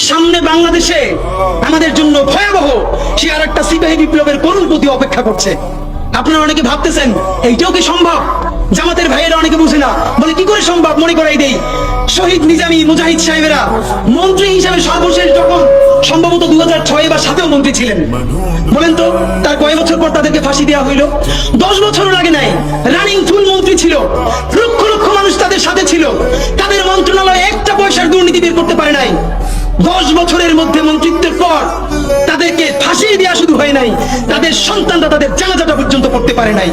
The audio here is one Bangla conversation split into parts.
সামনে বাংলাদেশে আমাদের জন্য ভয়াবহ সে আর একটা সিপাহী বিপ্লবের করুণ প্রতি অপেক্ষা করছে। আপনারা অনেকে ভাবতেছেন এইটাও কি সম্ভব? জামাতের ভাইয়েরা অনেকে বুঝে না, বলে কি করে সম্ভব? মনে করাই দেই, শহীদ নিজামী মুজাহিদ সাহেবেরা মন্ত্রী হিসেবে সর্বশেষ যখন সম্ভবত 2006 বা 2007 মন্ত্রী ছিলেন, বলেন তো তার কয় বছর পর তাদেরকে ফাঁসি দেওয়া হইল? 10 বছরও লাগে নাই, রানিং ফুল মন্ত্রী ছিল, লক্ষ লক্ষ মানুষ তাদের সাথে ছিল, তাদের মন্ত্রণালয় একটা পয়সার দুর্নীতি বের করতে পারে নাই। 10 বছরের মধ্যে মন্ত্রিত্বের পর তাদেরকে ফাঁসি দেওয়া শুধু হয় নাই, তাদের সন্তানরা তাদের জানাজাটা পর্যন্ত করতে পারে নাই।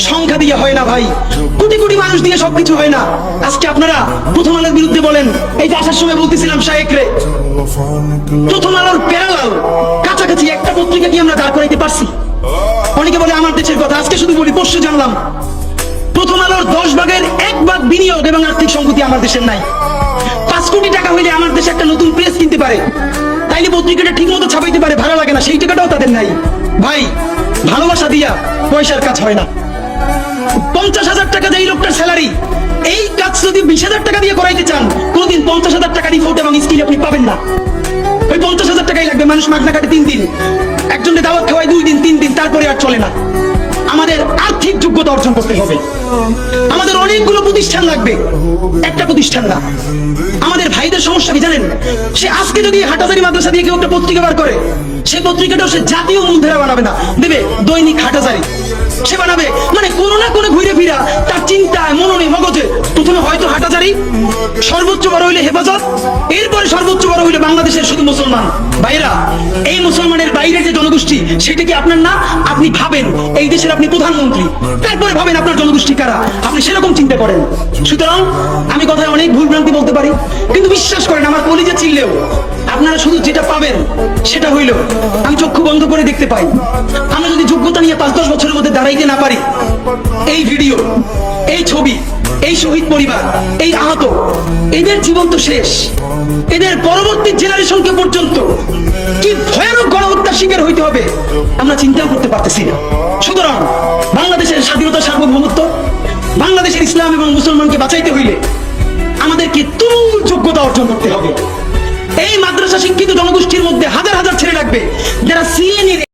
সংখ্যা দিয়ে হয় না ভাই, কোটি কোটি মানুষ দিয়ে সবকিছু হয় না। আজকে আপনারা প্রথম আলোর বিরুদ্ধে বলেন, এই যে আসার সময় বলতেছিলাম শায়েকরে, প্রথম আলোর প্যারালাল কাছাকাছি একটা পত্রিকা কি আমরা দাঁড় করাইতে পারছি? অনেকে বলে আমার দেশের কথা, আজকে শুধু বলি, পরশু জানলাম প্রথম আলোর 10 ভাগের 1 ভাগ বিনিয়োগ এবং আর্থিক সংগতি আমার দেশের নাই। 5 কোটি টাকা হইলে আমার দেশে একটা নতুন প্রেস কিনতে পারে, তাইলে পত্রিকাটা ঠিক মতো ছাপাইতে পারে, ভাড়া লাগে না, সেই টাকাটাও তাদের নাই। ভাই, ভালোবাসা দিয়া পয়সার কাজ হয় না। 50,000 টাকা যে এই লোকটার স্যালারি, এই কাজ যদি 20,000 টাকা দিয়ে করাইতে চান, কোনদিন 50,000 টাকা রিপোর্ট এবং স্কিল আপনি পাবেন না। ওই 50,000 টাকাই লাগবে। মানুষ মাগনা কাটে 3 দিন, একজনকে দাওয়াত খাওয়ায় 2 দিন 3 দিন, তারপরে আর চলে না। আমাদের আর্থিক যোগ্যতা অর্জন করতে হবে, আমাদের অনেকগুলো প্রতিষ্ঠান লাগবে, একটা প্রতিষ্ঠান না। আমাদের ভাইদের সমস্যা কি জানেন? সে আজকে যদি হাটাজারি মাদ্রাসা দিয়ে কেউ একটা পত্রিকা বার করে, সেই পত্রিকাটাও সে জাতীয় মূলধারা বানাবে না, দেবে দৈনিক হাটাজারি সে বানাবে। মানে কোনো না কোনো ঘুরে ফিরা তার চিন্তায় মননে মগজে প্রথমে হয়তো হাটাজারি, সর্বোচ্চ বড় হইলে হেফাজত, এরপরে সর্বোচ্চ বড় হইলে বাংলাদেশের শুধু মুসলমান। ভাইরা, এই মুসলমানের বাইরে যে জনগোষ্ঠী, সেটা কি আপনার না? আপনি ভাবেন এই দেশের আপনি প্রধানমন্ত্রী, তারপরে ভাবেন আপনার জনগোষ্ঠী কারা, আপনি সেরকম চিন্তা করেন। সুতরাং আমি কথায় অনেক ভুল ভ্রান্তি বলতে পারি, কিন্তু বিশ্বাস করেন আমার কলিজা চিল্লেও আপনারা শুধু যেটা পাবেন সেটা হইল আমি চক্ষু বন্ধ করে দেখতে পাই। আমরা যদি যোগ্যতা নিয়ে 5-10 বছরের মধ্যে দাঁড়াইতে না পারি, এই ভিডিও, এই ছবি, এই শহীদ পরিবার, এই আহত, এদের জীবন তো শেষ। এদের পরবর্তী জেনারেশনকে পর্যন্ত কি ভয়ানক গণহত্যার শিকার হইতে হবে আমরা চিন্তাও করতে পারতেছি না। সুতরাং বাংলাদেশের স্বাধীনতা, সার্বভৌমত্ব, বাংলাদেশের ইসলাম এবং মুসলমানকে বাঁচাইতে হইলে আমাদেরকে তুমুল যোগ্যতা অর্জন করতে হবে। এই মাদ্রাসা শিক্ষিত জনগোষ্ঠীর মধ্যে হাজার হাজার ছেলে লাগবে যারা সিএনএ